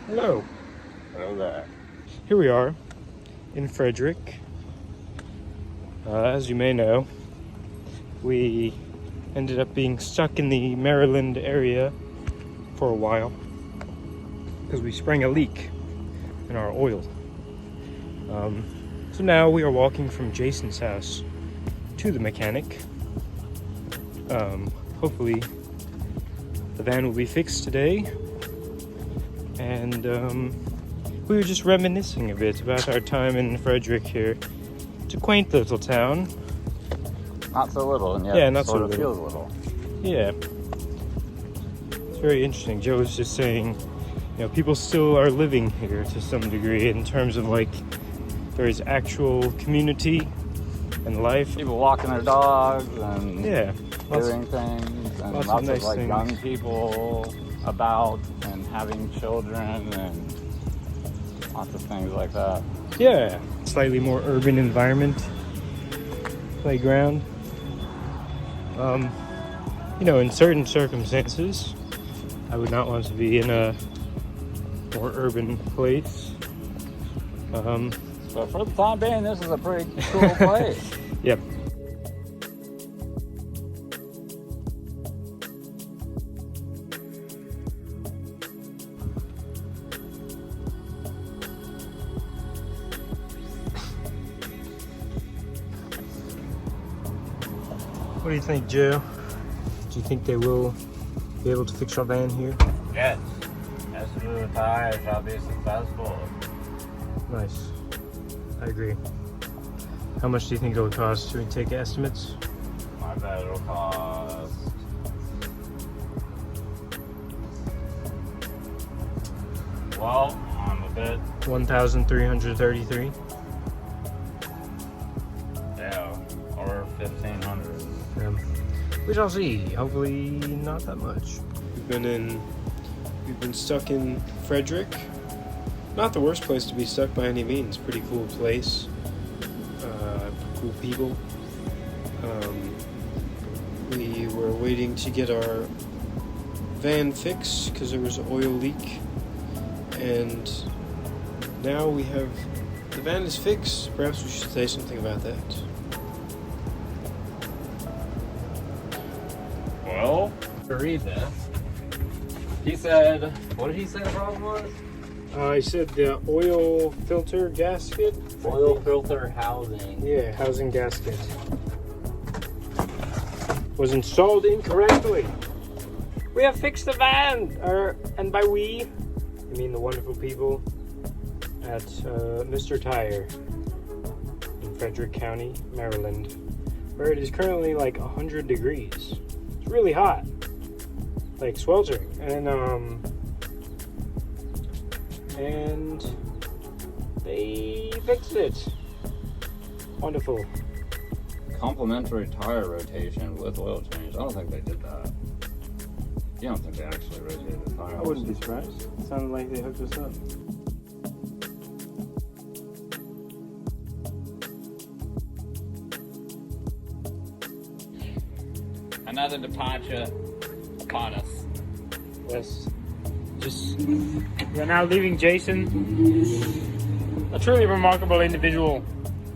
Hello. Hello there. Here we are in Frederick. As you may know, we ended up being stuck in the Maryland area for a while because we sprang a leak in our oil. So now we are walking from Jason's house to the mechanic. Hopefully the van will be fixed today. And we were just reminiscing a bit about our time in Frederick here. It's a quaint little town. Not so little, and yet not sort so of little. feels little. Yeah. It's very interesting. Joe was just saying, people still are living here to some degree in terms of like there is actual community and life. People walking their dogs and doing things, and lots of nice like things. young people about and having children and lots of things like that. Yeah, slightly more urban environment, playground. In certain circumstances, I would not want to be in a more urban place. But for the time being, this is a pretty cool place. Yep. What do you think, Joe? Do you think they will be able to fix our van here? Yes. Estuary shall be successful. Nice. I agree. How much do you think it'll cost? Should we take estimates? I bet it'll cost... Well, I'm a bit... 1,333. Yeah, or 1,500. We shall see. Hopefully not that much. We've been stuck in Frederick. Not the worst place to be stuck by any means. Pretty cool place. Cool people. We were waiting to get our van fixed because there was an oil leak. And now the van is fixed. Perhaps we should say something about that. Well, to read this, he said, what did he say the problem was? He said the oil filter gasket. Oil filter housing. Yeah, housing gasket was installed incorrectly. We have fixed the van, and by we, I mean the wonderful people at Mr. Tire in Frederick County, Maryland, where it is currently like 100 degrees. It's really hot, like sweltering, and they fixed it. Wonderful. Complimentary tire rotation with oil change. I don't think they did that. You don't think they actually rotated the tires? I wouldn't be surprised. It sounded like they hooked us up. Another departure caught us. Yes. We're now leaving Jason. A truly remarkable individual.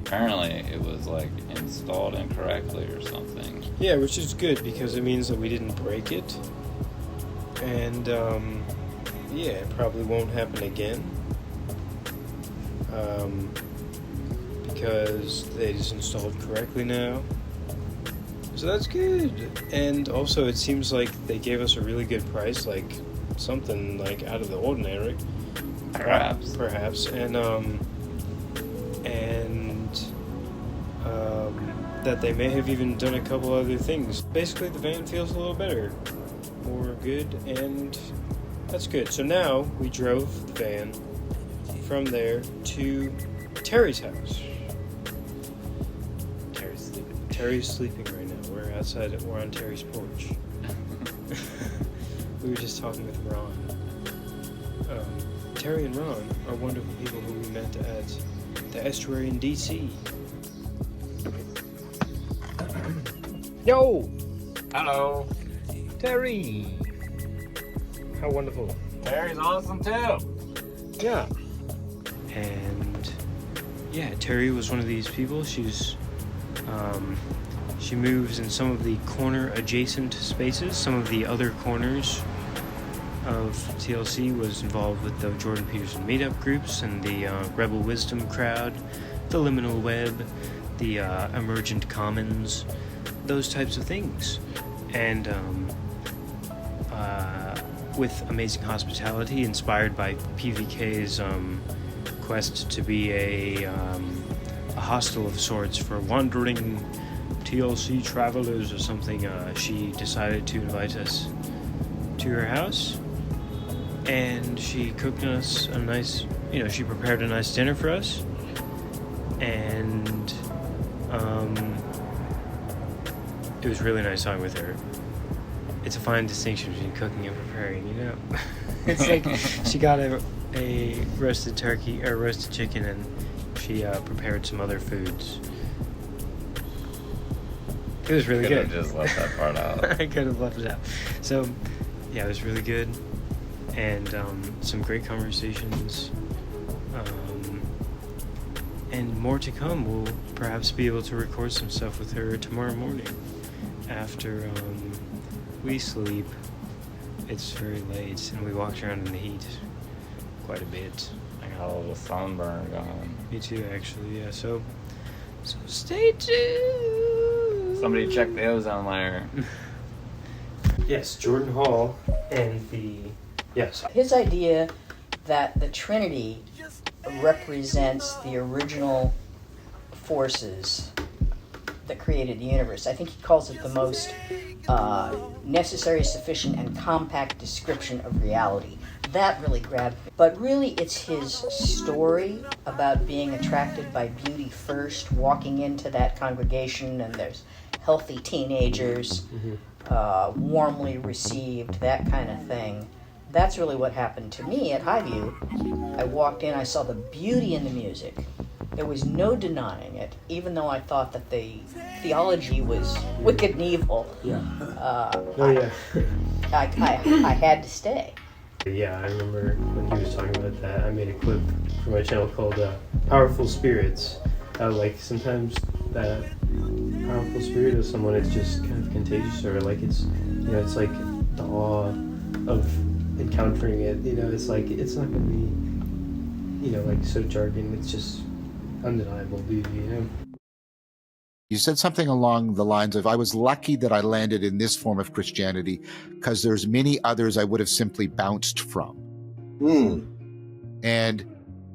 Apparently it was like installed incorrectly or something. Yeah, which is good because it means that we didn't break it. And, it probably won't happen again. Because they just installed correctly now. So that's good. And also it seems like they gave us a really good price, like something like out of the ordinary. Perhaps. That they may have even done a couple other things. Basically, the van feels a little better, more good, and that's good. So now we drove the van from there to Teri's house. Teri's sleeping right now. We're outside. We're on Teri's porch. We were just talking with Ron. Teri and Ron are wonderful people who we met at the Estuary in DC. Yo! Hello. Teri! How wonderful. Teri's awesome too. Yeah. And yeah, Teri was one of these people. She moves in some of the corner adjacent spaces. Some of the other corners of TLC was involved with the Jordan Peterson meetup groups and the Rebel Wisdom crowd, the Liminal Web, the Emergent Commons, those types of things. And with Amazing Hospitality, inspired by PVK's quest to be a hostel of sorts for wandering TLC travelers or something, she decided to invite us to her house, and she cooked us a nice, she prepared a nice dinner for us, and it was really nice talking with her. It's a fine distinction between cooking and preparing, It's like she got a roasted turkey or roasted chicken, and she prepared some other foods. It was really good. Could have just left that part out. I could have left it out. So, yeah, it was really good, and some great conversations, and more to come. We'll perhaps be able to record some stuff with her tomorrow morning after we sleep. It's very late, and we walked around in the heat quite a bit. I got a little sunburn going. Me too, actually. Yeah. So stay tuned. Somebody check the ozone layer. Yes, Jordan Hall and his idea that the Trinity represents the original forces that created the universe. I think he calls it the most necessary, sufficient, and compact description of reality. That really grabbed me. But really, it's his story about being attracted by beauty first, walking into that congregation, and there's healthy teenagers, warmly received, that kind of thing. That's really what happened to me at Highview. I walked in, I saw the beauty in the music. There was no denying it, even though I thought that the theology was wicked and evil. Yeah. I had to stay. Yeah, I remember when he was talking about that. I made a clip for my channel called Powerful Spirits. Like sometimes that powerful spirit of someone is just kind of contagious, or like it's it's like the awe of encountering it. It's like it's not gonna be like so jargon. It's just undeniable beauty. You said something along the lines of, I was lucky that I landed in this form of Christianity because there's many others I would have simply bounced from. And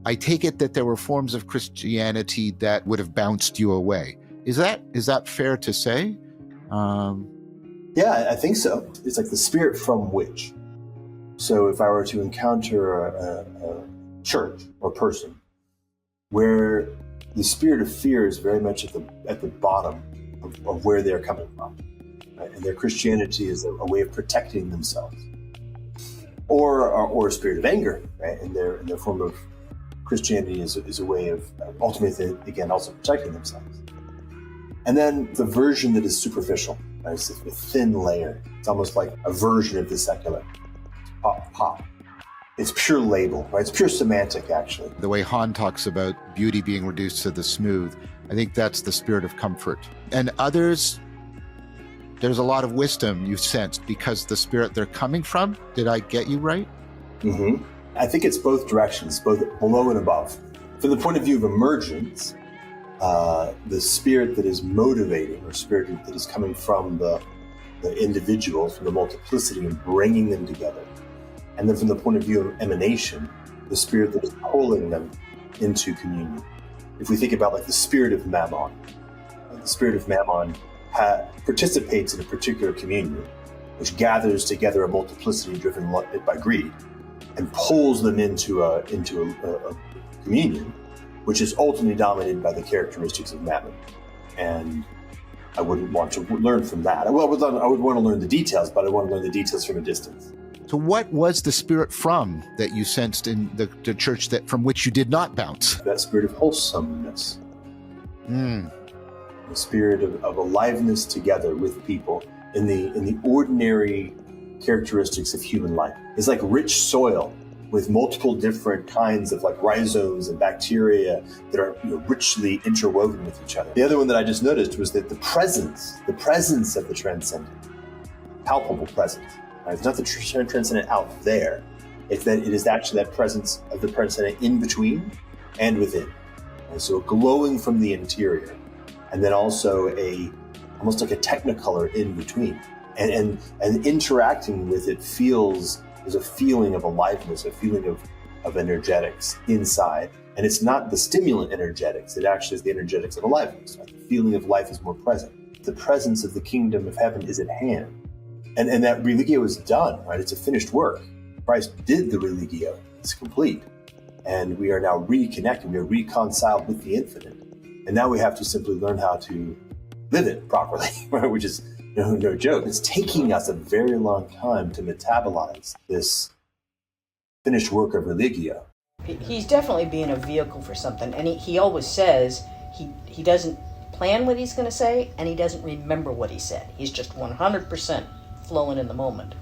I take it that there were forms of Christianity that would have bounced you away. Is that fair to say? Yeah, I think so. It's like the spirit from which. So if I were to encounter a church or person where the spirit of fear is very much at the bottom of where they're coming from, right? And their Christianity is a way of protecting themselves, or a spirit of anger, right? And their form of Christianity is a way of ultimately, again, also protecting themselves. And then the version that is superficial, right? It's a thin layer. It's almost like a version of the secular. Pop. It's pure label, right? It's pure semantic, actually. The way Han talks about beauty being reduced to the smooth, I think that's the spirit of comfort. And others, there's a lot of wisdom you've sensed because the spirit they're coming from. Did I get you right? Mm-hmm. I think it's both directions, both below and above. From the point of view of emergence, the spirit that is motivating, or spirit that is coming from the individual, from the multiplicity and bringing them together. And then from the point of view of emanation, the spirit that is pulling them into communion. If we think about like the spirit of Mammon, the spirit of Mammon participates in a particular communion, which gathers together a multiplicity driven by greed and pulls them into a communion, which is ultimately dominated by the characteristics of Mammon. And I wouldn't want to learn from that. Well, I would want to learn the details, but I want to learn the details from a distance. So what was the spirit from that you sensed in the church from which you did not bounce? That spirit of wholesomeness. The spirit of aliveness together with people in the ordinary characteristics of human life. It's like rich soil with multiple different kinds of like rhizomes and bacteria that are richly interwoven with each other. The other one that I just noticed was that the presence of the transcendent, palpable presence. Right? It's not the transcendent out there. It's that it is actually that presence of the transcendent in between and within. And so glowing from the interior, and then also almost like a technicolor in between. And interacting with it there's a feeling of aliveness, a feeling of energetics inside. And it's not the stimulant energetics, it actually is the energetics of aliveness. Right? The feeling of life is more present. The presence of the kingdom of heaven is at hand. And that religio is done, right? It's a finished work. Christ did the religio. It's complete. And we are now reconnected. We are reconciled with the infinite. And now we have to simply learn how to live it properly, right? Which is no joke. It's taking us a very long time to metabolize this finished work of religio. He's definitely being a vehicle for something. And he always says he doesn't plan what he's going to say, and he doesn't remember what he said. He's just 100% flowing in the moment.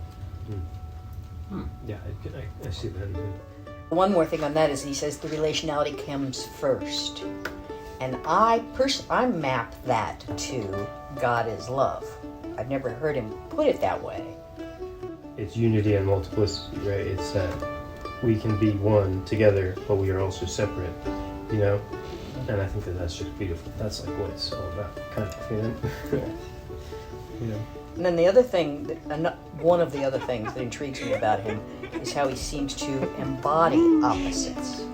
Yeah, I see that. One more thing on that is he says the relationality comes first. And I map that to God is love. I've never heard him put it that way. It's unity and multiplicity, right? It's that we can be one together, but we are also separate, And I think that's just beautiful. That's like what it's all about, kind of, And then the other thing, one of the other things that intrigues me about him is how he seems to embody opposites.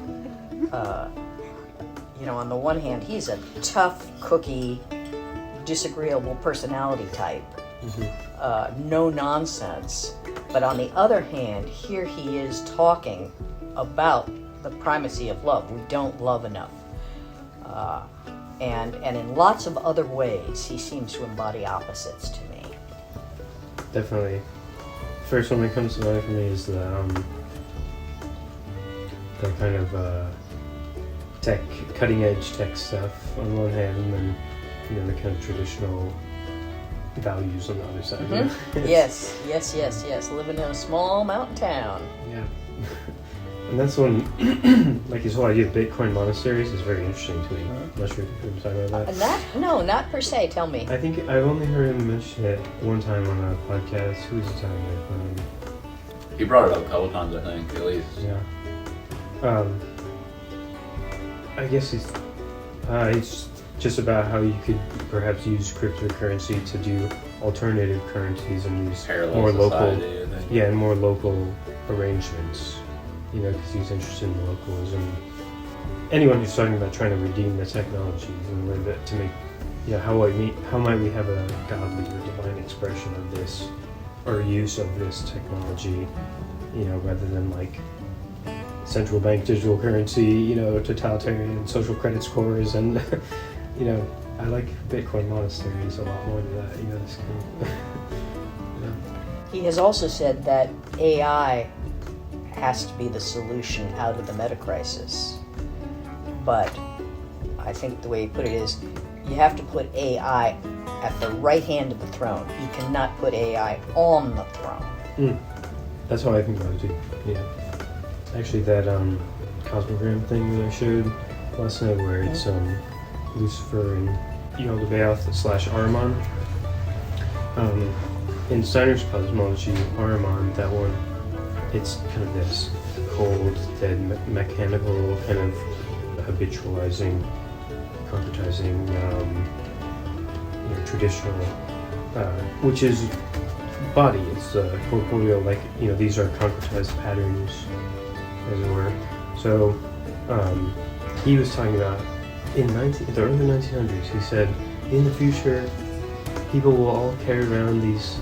On the one hand, he's a tough cookie, disagreeable personality type, no nonsense. But on the other hand, here he is talking about the primacy of love. We don't love enough. And in lots of other ways, he seems to embody opposites to me. Definitely. First one that comes to mind for me is the kind of cutting-edge tech stuff on one hand, and then the kind of traditional values on the other side. Mm-hmm. Yes. Living in a small mountain town. Yeah. And that's one, like his whole idea of Bitcoin monasteries is very interesting to me. I'm not sure if you've heard him talk about that. No, not per se. Tell me. I think I've only heard him mention it one time on a podcast. Who was he talking with? He brought it up a couple times, I think, at least. Yeah. I guess it's just about how you could perhaps use cryptocurrency to do alternative currencies and use Parallel more society, local, I think. and more local arrangements. Because he's interested in localism. Anyone who's talking about trying to redeem the technologies and live it to make, how might we have a godly or divine expression of this, or use of this technology, rather than like central bank digital currency, totalitarian social credit scores, and I like Bitcoin monasteries a lot more than that. This kind of, He has also said that AI has to be the solution out of the meta crisis. But I think the way he put it is, you have to put AI at the right hand of the throne. You cannot put AI on the throne. That's how I think about it too. Yeah. Actually, that cosmogram thing that I showed last night, where it's Lucifer and Yaldabaoth / Ahriman. In Steiner's cosmology, Ahriman, that one, it's kind of this cold, dead, mechanical, kind of habitualizing, concretizing, traditional, which is body. It's corporeal, like, these are concretized patterns, as it were. So he was talking about in the early 1900s, he said, in the future, people will all carry around these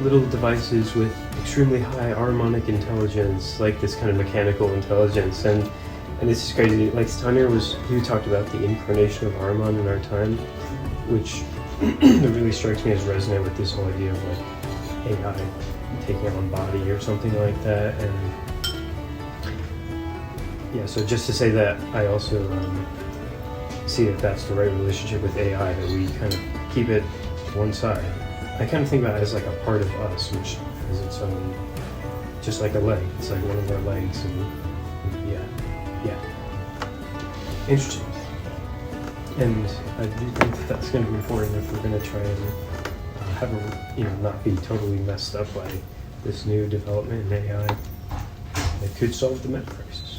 little devices with extremely high harmonic intelligence, like this kind of mechanical intelligence, and this is crazy. Like Steiner he talked about the incarnation of Ahriman in our time, which really strikes me as resonant with this whole idea of like AI taking on body or something like that. And yeah, so just to say that I also see that that's the right relationship with AI, that we kind of keep it one side. I kind of think about it as like a part of us, which as its own, just like a leg. It's like one of their legs, and yeah. Interesting. And I do think that that's going to be important if we're going to try and have a, not be totally messed up by this new development in AI that could solve the meta crisis.